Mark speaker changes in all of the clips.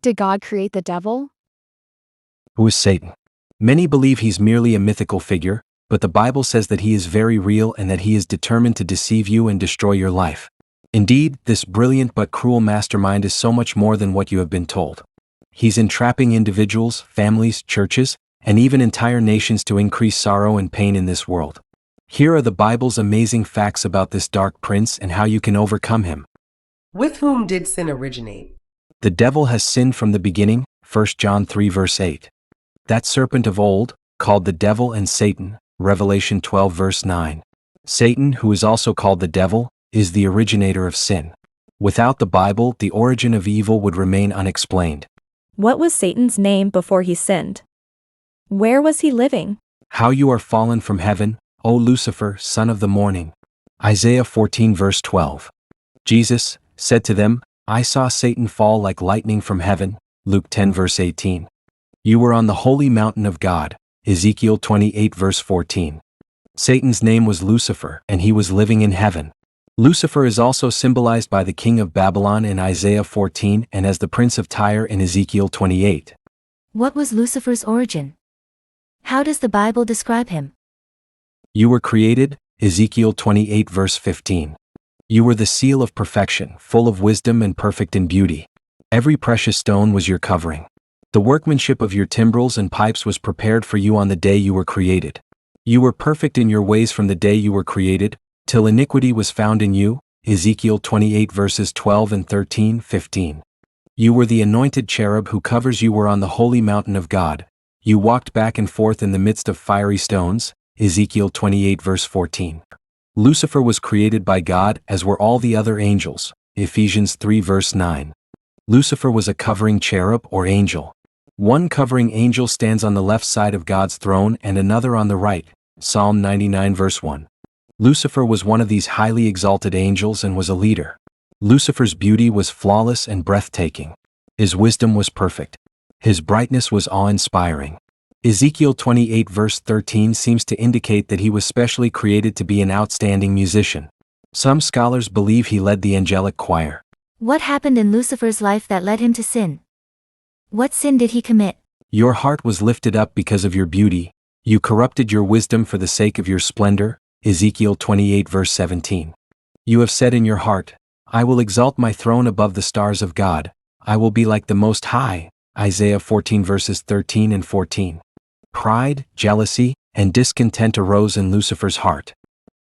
Speaker 1: Did God create the devil?
Speaker 2: Who is Satan? Many believe he's merely a mythical figure, but the Bible says that he is very real and that he is determined to deceive you and destroy your life. Indeed, this brilliant but cruel mastermind is so much more than what you have been told. He's entrapping individuals, families, churches, and even entire nations to increase sorrow and pain in this world. Here are the Bible's amazing facts about this dark prince and how you can overcome him.
Speaker 3: With whom did sin originate?
Speaker 2: The devil has sinned from the beginning, 1 John 3 verse 8. That serpent of old, called the devil and Satan, Revelation 12 verse 9. Satan, who is also called the devil, is the originator of sin. Without the Bible, the origin of evil would remain unexplained.
Speaker 4: What was Satan's name before he sinned? Where was he living?
Speaker 2: How you are fallen from heaven, O Lucifer, son of the morning. Isaiah 14 verse 12. Jesus said to them, I saw Satan fall like lightning from heaven, Luke 10 verse 18. You were on the holy mountain of God, Ezekiel 28 verse 14. Satan's name was Lucifer, and he was living in heaven. Lucifer is also symbolized by the king of Babylon in Isaiah 14 and as the prince of Tyre in Ezekiel 28.
Speaker 5: What was Lucifer's origin? How does the Bible describe him?
Speaker 2: You were created, Ezekiel 28 verse 15. You were the seal of perfection, full of wisdom and perfect in beauty. Every precious stone was your covering. The workmanship of your timbrels and pipes was prepared for you on the day you were created. You were perfect in your ways from the day you were created, till iniquity was found in you, Ezekiel 28 verses 12 and 13-15. You were the anointed cherub who covers you were on the holy mountain of God. You walked back and forth in the midst of fiery stones, Ezekiel 28 verse 14. Lucifer was created by God as were all the other angels, Ephesians 3 verse 9. Lucifer was a covering cherub or angel. One covering angel stands on the left side of God's throne and another on the right, Psalm 99 verse 1. Lucifer was one of these highly exalted angels and was a leader. Lucifer's beauty was flawless and breathtaking. His wisdom was perfect. His brightness was awe-inspiring. Ezekiel 28 verse 13 seems to indicate that he was specially created to be an outstanding musician. Some scholars believe he led the angelic choir.
Speaker 5: What happened in Lucifer's life that led him to sin? What sin did he commit?
Speaker 2: Your heart was lifted up because of your beauty. You corrupted your wisdom for the sake of your splendor, Ezekiel 28 verse 17. You have said in your heart, I will exalt my throne above the stars of God. I will be like the Most High, Isaiah 14 verses 13 and 14. Pride, jealousy, and discontent arose in Lucifer's heart.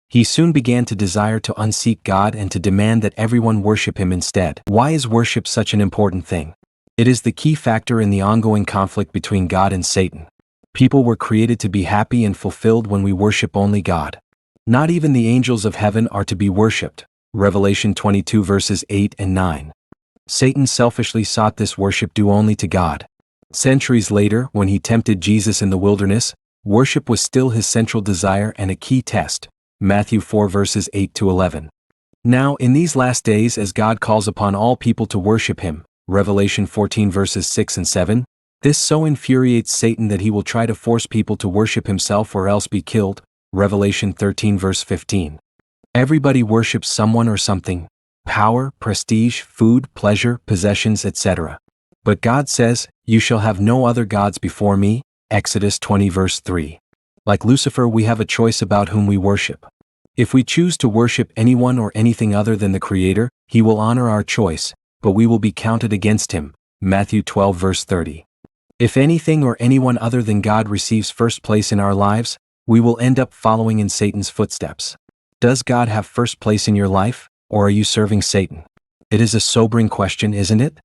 Speaker 2: He soon began to desire to unseek God and to demand that everyone worship him instead. Why is worship such an important thing? It is the key factor in the ongoing conflict between God and Satan. People were created to be happy and fulfilled when we worship only God. Not even the angels of heaven are to be worshipped, Revelation 22 verses 8 and 9. Satan selfishly sought this worship due only to God. Centuries later, when he tempted Jesus in the wilderness, worship was still his central desire and a key test, Matthew 4 verses 8 to 11. Now, in these last days as God calls upon all people to worship him, Revelation 14 verses 6 and 7, this so infuriates Satan that he will try to force people to worship himself or else be killed, Revelation 13 verse 15. Everybody worships someone or something, power, prestige, food, pleasure, possessions, etc. But God says, you shall have no other gods before me, Exodus 20 verse 3. Like Lucifer, we have a choice about whom we worship. If we choose to worship anyone or anything other than the Creator, he will honor our choice, but we will be counted against him, Matthew 12 verse 30. If anything or anyone other than God receives first place in our lives, we will end up following in Satan's footsteps. Does God have first place in your life, or are you serving Satan? It is a sobering question, isn't it?